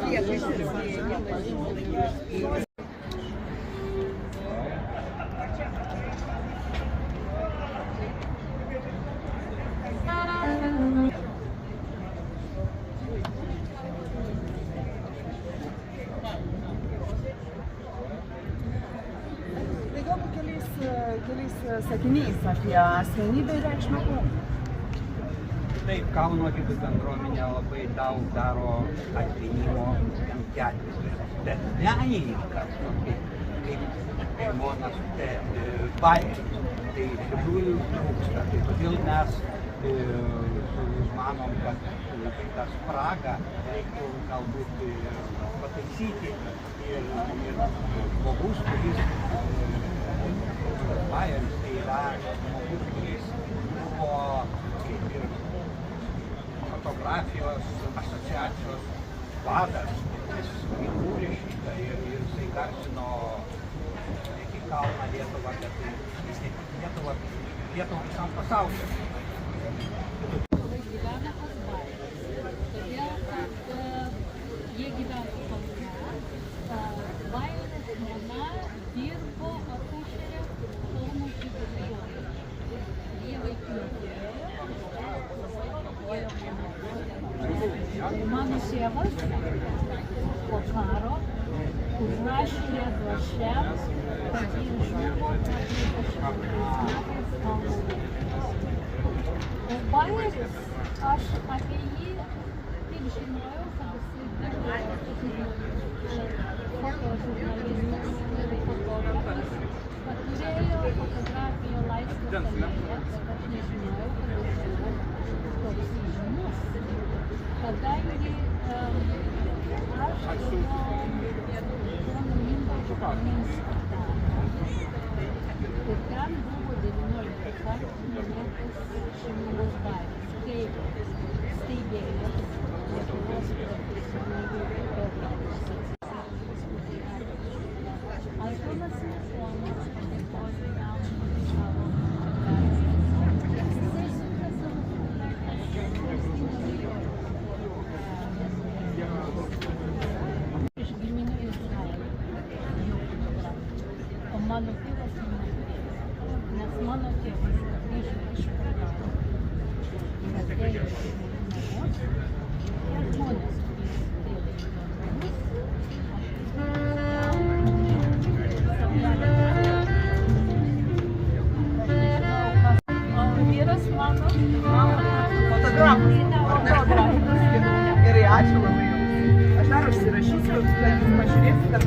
Tai galbūt keliais sakiniais apie asmenybę ir reikšmę Kaunui. Taip, Kauno žydų bendruomenė labai daug daro atminimo gelbėtojams, bet menininkas, kaip žmonas Bajeris, tai iš tikrųjų trūksta. Tai todėl mes manom, kad tą spragą reiktų galbūt pataisyti ir žmogus, kuris Bajeris, tai yra žmogus, kuris buvo kaip ir fotografijos asociacijos vadas, jis įkūrė šitą ir jisai garsino ne tik Kauną, Lietuvą, bet ir Lietuvą visam pasauliu. Gyvena pas Bajeris, todėl kad jie gyveno Kaune. Bajeris žmona dirbo akušere Kauno žydų ligoninėje. Jie vaikų neturėjo. Mano tėvas po karo užrašė Lietuvošiams, kad jį žuvo 40 metais Kauno ligoninėje. O Bajeris, aš apie jį tik žinojau, kad jisai buvo fotožurnalistas ir fotografas, kad turėjo fotografijų laisvės alėją, bet aš nežinojau, kad jis buvo toks žymus. Kadangi aš buvau Mindaugo Kaminsko ir ten buvo 19 kartų minėtas Šimūnas Bajeris, kaip steigėjas Lietuvos profesionalių fotografų asociacijos. Alfonsas Smetonas padėkojo jam už savo fotografiją. Jisai siuntė savo fotografijas iš giminių Izraelio, jų fotografijų. O mano tėvas neturėjo, nes mano tėvas grįžo iš Karo ir atėjo į namus. Tie žmonės, kurie atėjo į namus, o vyras mano Fotografas. Gerai, ačiū labai jums. Aš dar užsirašysiu, kad jūs pažiūrėsite.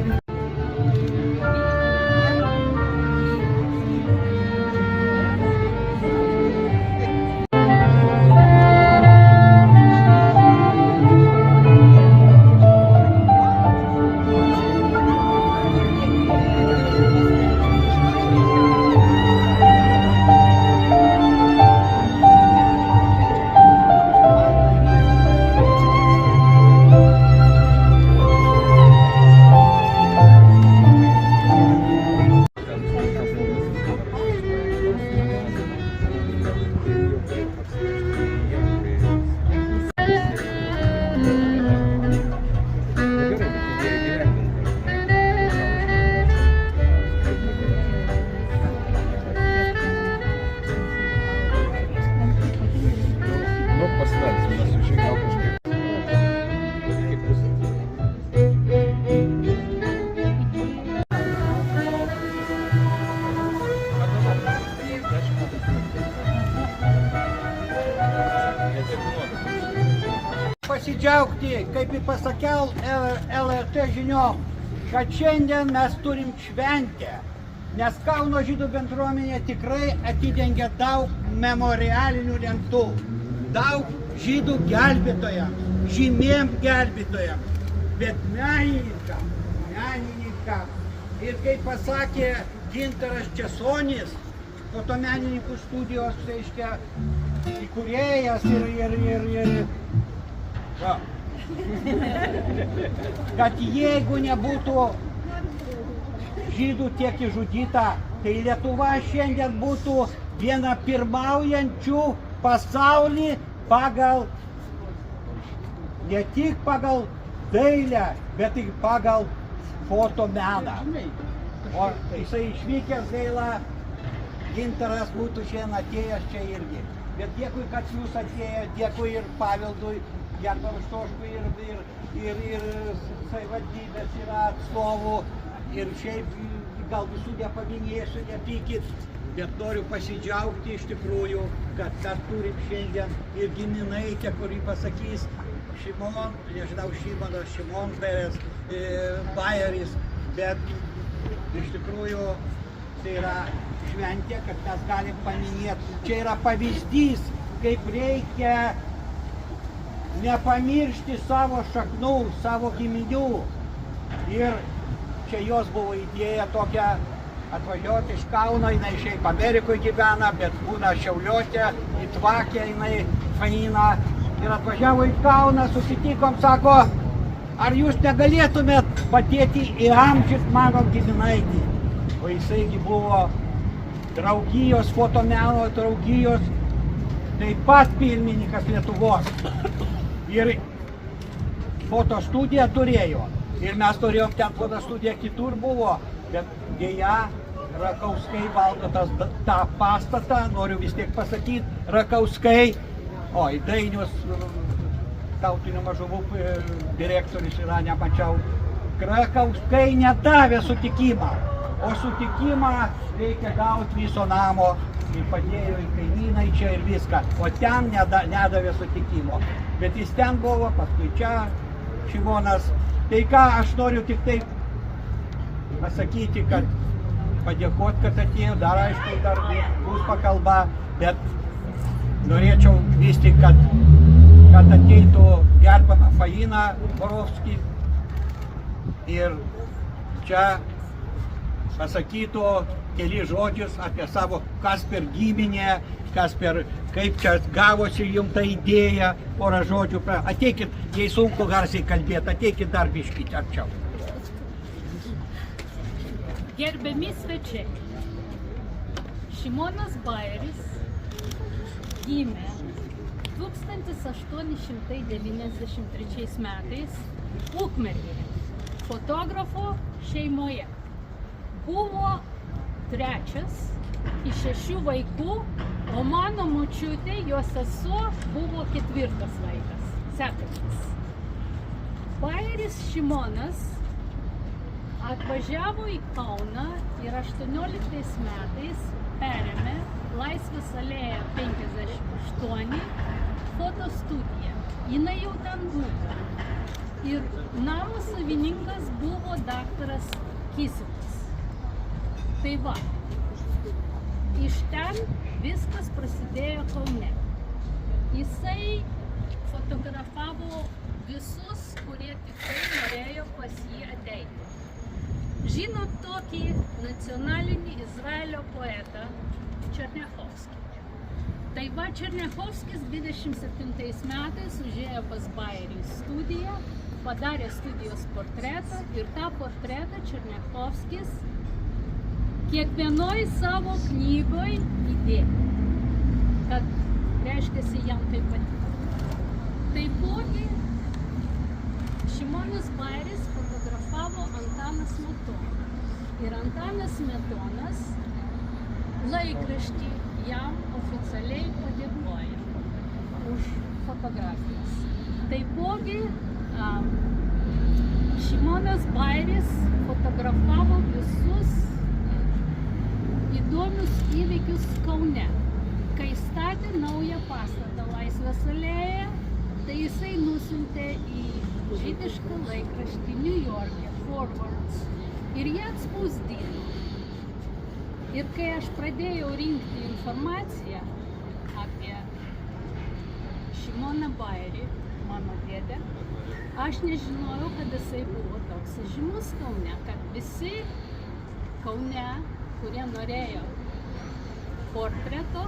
Pasidžiaugti, kaip ir pasakiau LRT žiniom, kad šiandien mes turim šventę, nes Kauno žydų bendruomenė tikrai atidengia daug memorialinių lentų, daug žydų gelbėtojams, žymiem gelbėtojams, bet menininkams. Ir kaip pasakė Gintaras Česonis, fotomenininkų studijos, reiškia, įkūrėjas ir kad jeigu nebūtų žydų tiek išžudyta, tai Lietuva šiandien būtų viena pirmaujančių pasauly pagal, ne tik pagal dailę, bet tik pagal fotomeną. O jisai išvykęs, gaila, Gintaras būtų šiandien atėjęs čia irgi. Bet dėkui, kad jūs atėjo, dėkui ir Pavildui, Gerbiamam Štoškui ir savivaldybės yra atstovų. Ir šiaip gal visų nepaminėsiu, nepykit, bet noriu pasidžiaugti iš tikrųjų, kad mes turim šiandien ir giminaitę, kuri pasakys Šimon, nežinau, Šimonas, Šimon Peres, Bajeris, bet iš tikrųjų tai yra šventė, kad mes galim paminėti. Čia yra pavyzdys, kaip reikia nepamiršti savo šaknų, savo giminių. Ir čia jos buvo idėja tokia atvažiuoti iš Kauno, jinai šiaip Amerikoje gyvena, bet būna Šiauliuose, į Tvakę jinai faina. Ir atvažiavo į Kauną, susitikom, sako, ar jūs negalėtumėt padėti įamžinti mano giminaitį. O jisaigi buvo draugijos, fotomeno draugijos, taip pat pirmininkas Lietuvos. Ir fotostudiją turėjo. Ir mes turėjom ten fotostudiją, kitur buvo, bet dėja Rakauskai valdo tą pastatą, noriu vis tiek pasakyti, Rakauskai, Dainius, tautinių mažumų direktorius yra, nemačiau, Rakauskai nedavė sutikimą, o sutikimą reikia gauti viso namo ir padėjo į kaimynai čia ir viską, o ten nedavė sutikimo, bet jis ten buvo, paskui čia Šimonas. Tai ką, aš noriu tik taip pasakyti, kad padėkoti, kad atėjo, dar aišku, dar bus pakalba, bet norėčiau vis tik, kad ateitų gerbiama Faina Borovskį ir čia pasakytų keli žodžius apie savo, kas per giminę, kaip čia gavosi jums ta idėja, porą žodžių. Ateikit, jei sunku garsiai kalbėti, ateikit dar biškit arčiau. Gerbiami svečiai, Šimonas Bajeris gimė 1893 metais Ukmergėje, fotografo šeimoje. Buvo trečias iš 6 vaikų, o mano močiutė, jos sesuo, buvo 4 vaikas, sekantis. Bajeris Šimonas atvažiavo į Kauną ir 18 metais perėmė Laisvės alėja 58 fotostudiją. Jinai jau ten buvo. Ir namo savininkas buvo daktaras Kisilas. Tai va, iš ten viskas prasidėjo Kaune. Jisai fotografavo visus, kurie tikrai norėjo pas jį ateiti. Žinot tokį nacionalinį Izraelio poetą Černiachovskį. Tai va, Černiachovskis 27 metais užėjo pas Bajerį į studiją, padarė studijos portretą ir tą portretą Černiachovskis kiekvienoj savo knygoj įdėjo, kad reiškiasi jam tai patiko. Taipogi Šimonas Bajeris fotografavo Antaną Smetoną. Ir Antanas Smetonas laikraštį jam oficialiai padėkoja už fotografijas. Taipogi Šimonas Bajeris fotografavo visus įdomius įvykius Kaune. Kai statė naują pastatą Laisvės alėjoje, tai jisai nusiuntė į žydišką laikraštį New York'e, Forwards, ir jie atspausdino. Ir kai aš pradėjau rinkti informaciją apie Šimoną Bajerį, mano dėdę, aš nežinojau, kad jisai buvo toks žymus Kaune, kad visi Kaune, kurie norėjo portreto,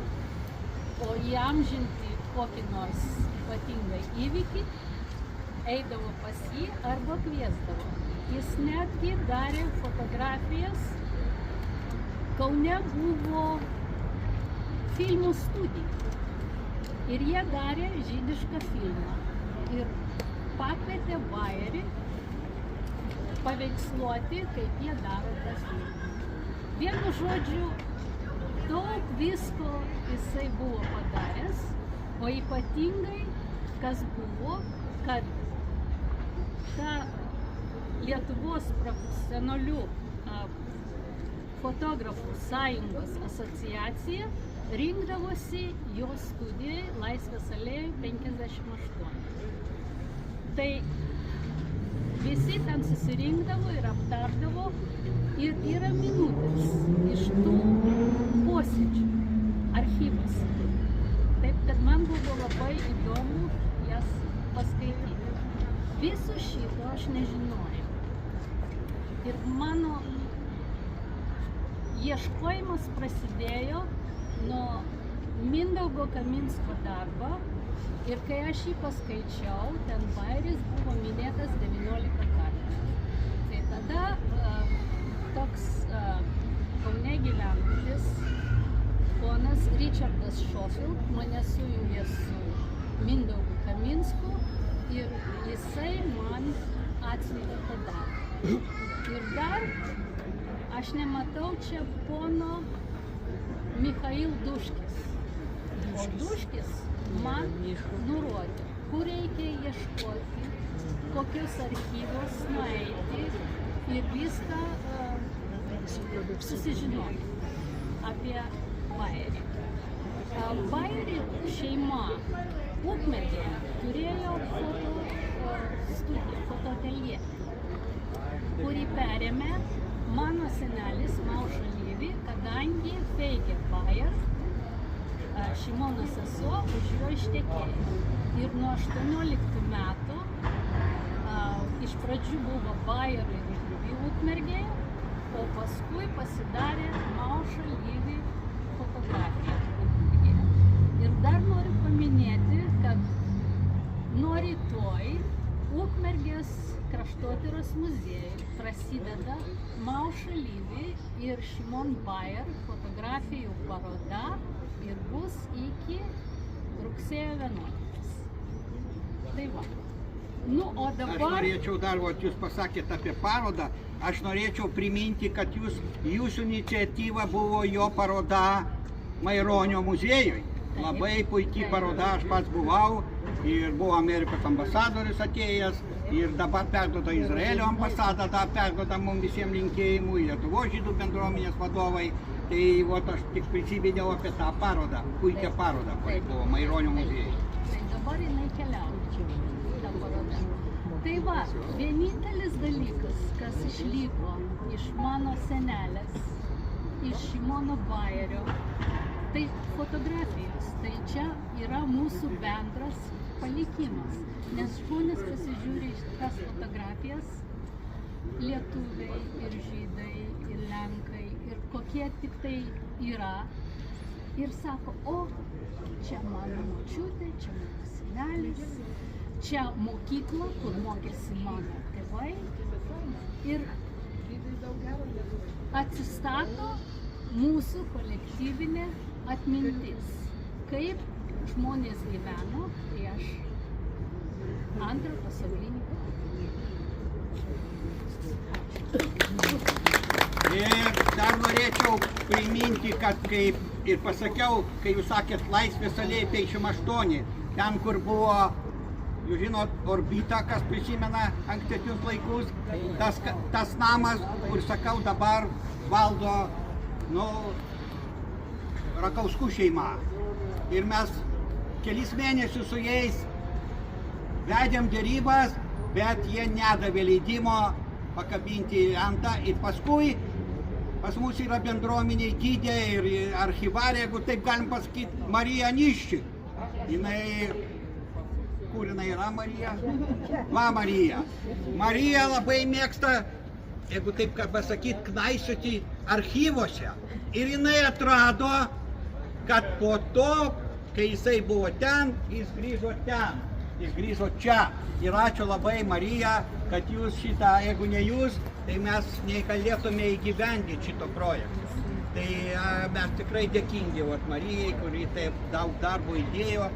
o įamžinti kokį nors ypatingą įvykį, eidavo pas jį arba kviesdavo. Jis netgi darė fotografijas. Kaune buvo filmų studija ir jie darė žydišką filmą. Ir pakvietė bajerį paveiksluoti, kaip jie daro tas vilnius. Vienu žodžiu, daug visko jisai buvo padaręs, o ypatingai, kas buvo, kad ta Lietuvos profesionalių fotografų sąjungos asociacija rinkdavosi jo studijai Laisvės alėjoj 58. Tai visi ten susirinkdavo ir aptardavo ir yra minutės iš tų posėdžių archyvas. Taip, kad man buvo labai įdomu jas paskaityti. Viso šito aš nežinojau. Ir mano ieškojimas prasidėjo nuo Mindaugo Kaminsko darbo ir kai aš jį paskaičiau, ten bajeris buvo minėtas 19 kartų. Tai tada toks Kaune gyvenantis ponas Richardas Schofield mane sujungė su Mindaugu Kaminsku ir jisai man atsiuntė tą darbą. Ir dar aš nematau čia pono Michail Duškis. O Duškis man nurodė, kur reikia ieškoti, kokius archyvus nueiti ir viską susižinoti apie bajerį. Bajerį šeima Ukmergėje turėjo fotoateljė, kurį perėmė mano senelis Maušo Lyvi, kadangi Feigė Bajer, Šimono sesuo, už jo ištekėjo. Ir nuo 18 metų iš pradžių buvo Bajer ir Lyvi Ukmergėje, o paskui pasidarė Maušo Lyvi fotografija Ukmergėje. Ir dar noriu paminėti, kad nuo rytoj Ukmergės kraštotyros muziejui prasideda Maušo Lyvi ir Šimon Bajer fotografijų paroda ir bus iki rugsėjo 11. Tai va. Nu, o dabar... Aš norėčiau dar, jūs pasakėte apie parodą, aš norėčiau priminti, kad jūsų iniciatyva buvo jo paroda Maironio muziejui. Labai puikiai paroda, aš pats buvau ir buvo Amerikos ambasadorius atėjęs ir dabar perduoda Izraelio ambasadą, perduoda mums visiems linkėjimų, Lietuvos žydų bendruomenės vadovai. Tai aš tik prisiminiau apie tą parodą, puikią parodą, kuri buvo Maironio muziejui. Tai dabar jinai keliauja, ta paroda. Tai va, vienintelis dalykas, kas išliko iš mano senelės, iš Šimono Bajerio, tai fotografijos. Tai čia yra mūsų bendras palikimas, nes žmonės pasižiūri tas fotografijas, lietuviai ir žydai ir lenkai ir kokie tik tai yra ir sako, o čia mano močiutė, čia mano senelis, čia mokykla, kur mokėsi mano tėvai ir atsistato mūsų kolektyvinė atmintis, kaip žmonės gyveno prieš antrą pasaulinį karą. Ir dar norėčiau priminti, kad kaip ir pasakiau, kai jūs sakėt Laisvės alėjai 58, ten kur buvo, jūs žinot, orbita, kas prisimena ankstesnius laikus, tas namas, kur sakau dabar valdo, Rakauskų šeima. Ir mes kelis mėnesius su jais vedėm derybas, bet jie nedavė leidimo pakabinti lentą ir paskui pas mus yra bendruomeniai gidė ir archyvarė, jeigu taip galim pasakyti, Marija Niščik. Kur jinai yra Marija? Va Marija. Marija labai mėgsta, jeigu taip pasakyti, knaisioti archyvose. Ir jinai atrado, kad po to, kai jisai buvo ten, jis grįžo ten. Jis grįžo čia. Ir ačiū labai Marija, kad jūs šitą, jeigu ne jūs, tai mes negalėtume įgyvendinti šito projekto. Tai mes tikrai dėkingi Marijai, kuri taip daug darbo įdėjo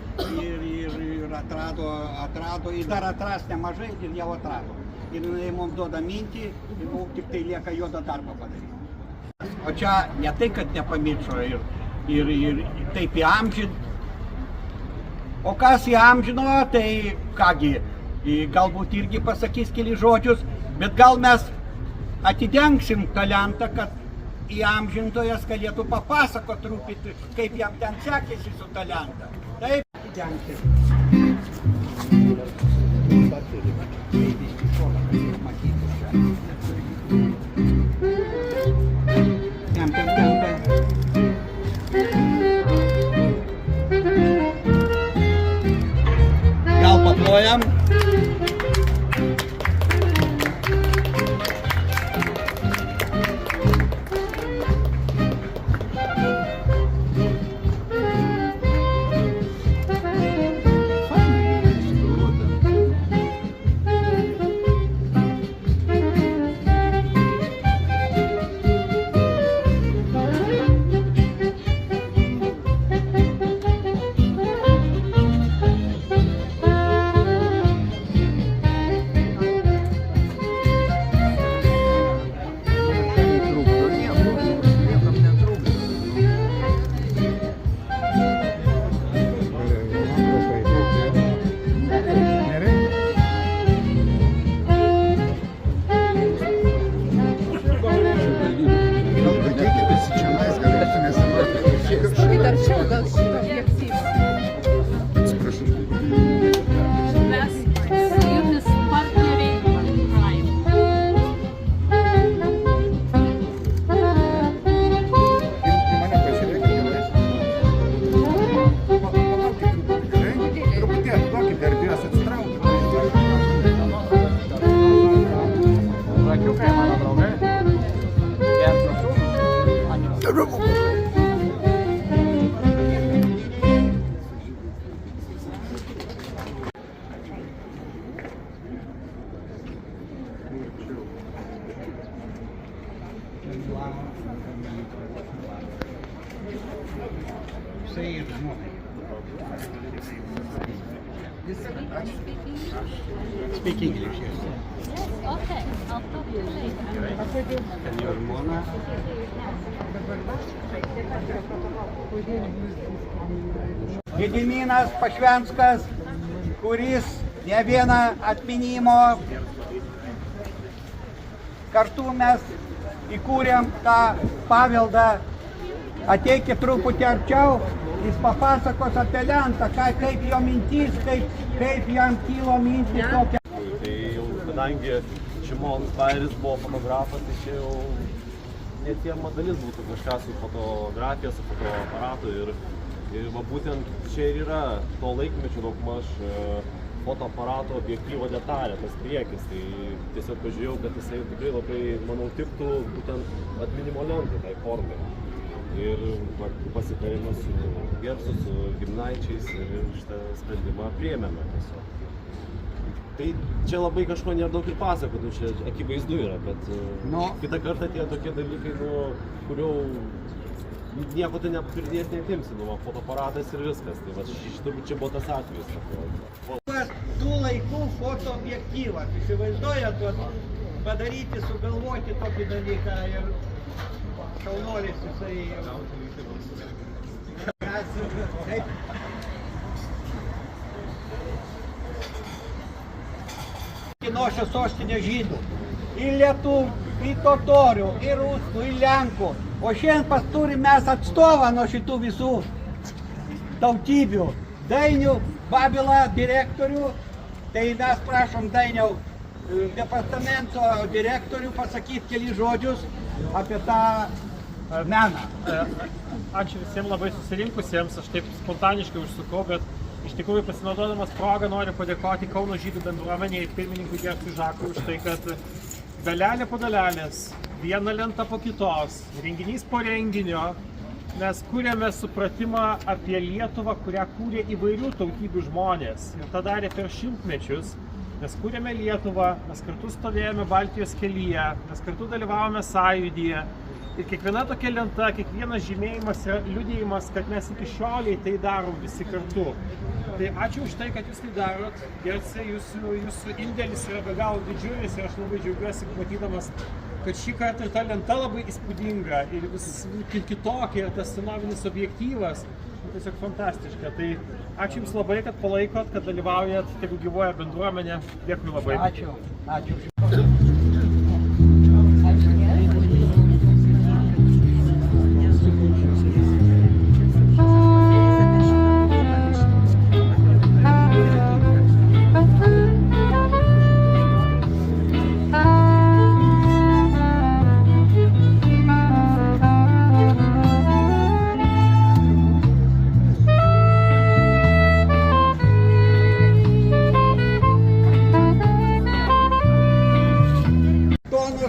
ir atrado, ir dar atras nemažai ir jau atrado. Ir jinai mums duoda mintį ir mums tik tai lieka juodą darbą padaryti. O čia ne tai, kad nepamiršo ir taip įamžint. O kas įamžino, tai kągi, galbūt irgi pasakys keli žodžius, bet gal mes atidengsim talentą, kad įamžintojas galėtų papasakoti truputį, kaip jam ten sekėsi su talentą. Taip, atidengsim. Gal paplojam? Speak English, yes. Okay, I'll talk to you later. And your Mona? Gediminas Pašvenskas, kuris ne vieną atminimo kartu mes įkūrėm tą paveldą. Ateikit truputį arčiau, jis papasakos apie lentą, kaip jo mintis, kaip jam kilo mintis tokia. Tai jau kadangi Šimonas Bairis buvo fotografas, tai čia jau neatsiejama dalis būtų kažką su fotografija, su fotoaparatu ir va būtent čia ir yra to laikmečio daugmaž fotoaparato objektyvo detalė, tas priekis. Tai tiesiog pažiūrėjau, kad jisai tikrai labai, manau, tiktų būtent atminimo lentai tai formai. Ir pasitarimas su Gersu, su giminaičiais ir šitą sprendimą priėmėme tiesiog. Tai čia labai kažko nėra daug ir pasakoti, čia akivaizdu yra, bet kitą kartą tie tokie dalykai, kurių nieko tai nepridės netimsi, fotoaparatas ir viskas. Tai va turbūt čia buvo tas atvejis. Tų laikų fotoobjektyvas, įsivaizduojat, padaryti, sugalvoti tokį dalyką ir šaunuolis jisai Kinošios sostinė žydų, ir lietuvių, ir totorių, ir rusų, ir lenkų. O šiandien turim mes atstovą nuo šitų visų tautybių. Dainių Babilą direktorių, tai mes prašom Dainiau departamento direktorių pasakyti keli žodžius apie tą meną. Ačiū visiems labai susirinkusiems, aš taip spontaniškai užsukau, bet iš tikrųjų pasinaudodamas progą noriu padėkoti Kauno žydų bendruomeniai ir pirmininkui Gersui Žakui už tai, kad dalelė po dalelės, viena lenta po kitos, renginys po renginio, mes kūrėme supratimą apie Lietuvą, kurią kūrė įvairių tautybių žmonės. Ir tą darė per šimtmečius. Mes kūrėme Lietuvą, mes kartu stovėjome Baltijos kelyje, mes kartu dalyvavome sąjūdyje. Ir kiekviena tokia lenta, kiekvienas žymėjimas yra liudijimas, kad mes iki šioliai tai darom visi kartu. Tai ačiū už tai, kad jūs tai darot. Gerce, jūsų indėlis yra be galo didžiulis ir aš labai džiaugiuosi matydamas, kad šį kartą ta lenta labai įspūdinga ir vis kitokia, tas senovinis objektyvas. Tiesiog fantastiška. Tai ačiū Jums labai, kad palaikot, kad dalyvaujat, tegu gyvuoja bendruomenė. Dėkui labai. Ačiū. Ačiū.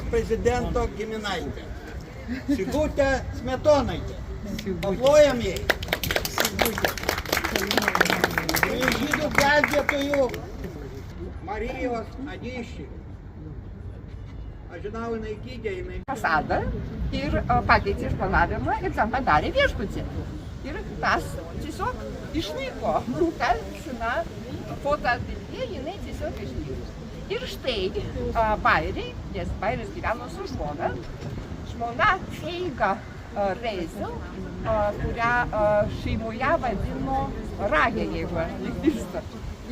Prezidento giminaitė. Sigutė Smetonaitė. Paplojam jai. Ir žydų gelbėtojų Marijos Adyšį. Aš žinau, jinai gydė, jinai Fasadą ir pakeitė išplanavimą ir tam padarė viešbutį. Ir tas tiesiog išnyko. Ta sena fotoateljė, jinai tiesiog išnyko. Ir štai bairiai, nes bairis gyveno su žmona Feiga Reisel, kurią šeimoje vadino Ragė, jeigu aš neklystu.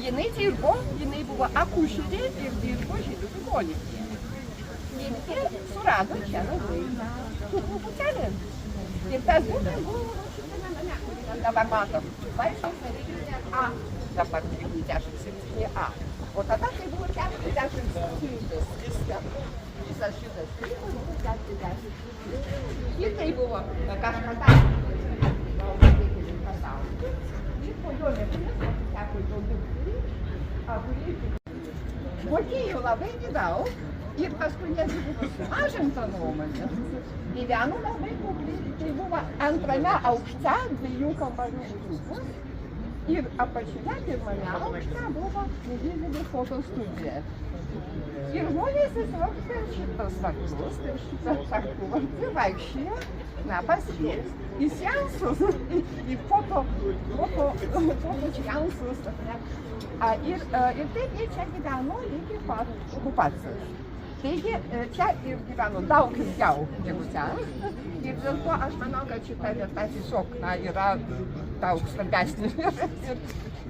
Jinai dirbo, jinai buvo akušerė ir dirbo žydų ligoninėje. Ir jie surado čia labai cukrų butelį. Ir tas būtent buvo šitame name, kurį mes dabar matom. Vaistas kareivinė A, dabar 37A. O tada tai buvo 47 visas šitas sklypas buvo 40. Ir tai buvo kažkada pasaulyje. Ir po jo mirties teko jo dukterį, kuri mokėjo labai nedaug ir paskui netgi buvo sumažinta nuomonė. Gyveno labai kukliai, tai buvo antrame aukšte 2 kambarių butas. Ir apačioje pirmame aukšte buvo nedidelė fotostudija. Ir žmonės tiesiog per šitas takus, per šitą takuvartį vaikščiojo, pasėdės į seansus, į foto seansus. Ir taip jie čia gyveno iki pat okupacijos. Taigi čia ir gyveno daug ilgiau negu ten. Ir dėl to aš manau, kad šita vieta tiesiog yra daug svarbesnė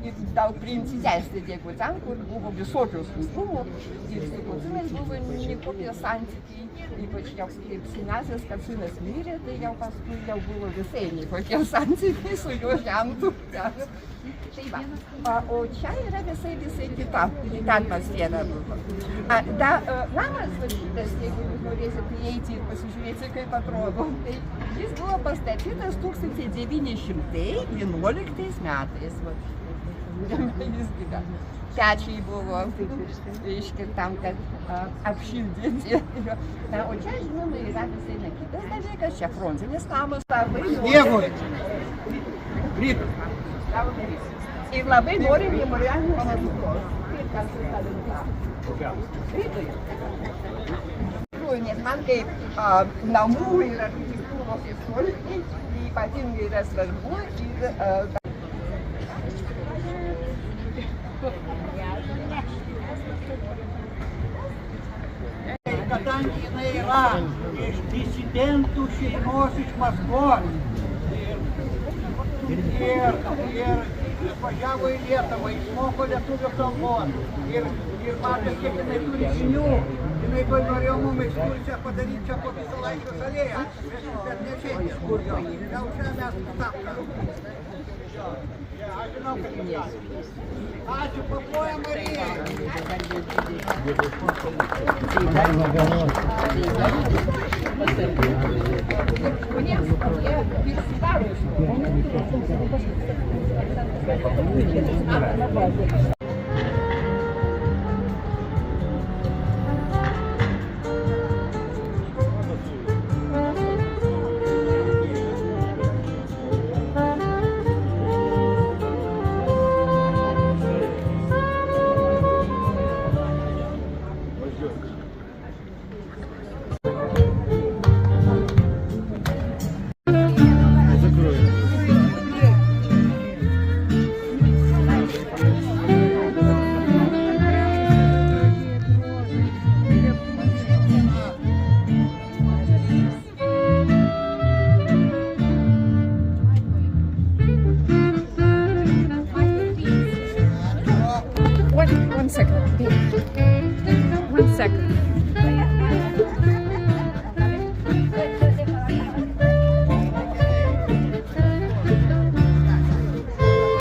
ir daug priimtinesnė negu ten, kur buvo visokių sunkumų. Ir su kucinais buvo nekokie santykiai, ypač jau kaip senesis, kad sūnus mirė, tai jau paskui jau buvo visai nekokie santykiai su jo žentu. Tai va. O čia yra visai kita atmosfera buvo. Namas šitas, jeigu jūs norėsit įeiti ir pasižiūrėti, kaip atrodo, tai jis buvo pastatytas 1911 metais. Jis gyveno. Pečiai buvo iškirtam, kad apšildyti. O čia, žinoma, yra visai kitas dalykas, čia frontinis namas. Dievui! Rytas! Ir labai nori memorialinės mokyklos. Ir kas su ta Rytui. Nes man kaip namų ir architektūros istorikai ypatingai yra svarbu ir kadangi jinai yra iš disidentų šeimos iš Maskvos ir išvažiavo į Lietuvą, išmoko lietuvių kalbos ir matė, kiek jinai turi žinių. Jinai norėjo mums ekskursiją padaryti čia po visą Laisvės alėją, bet ne šiandien, kur jo. Jau čia mes taptam. Aš žinau, kad jūs. Ačiū, paplojam Marijai. sek.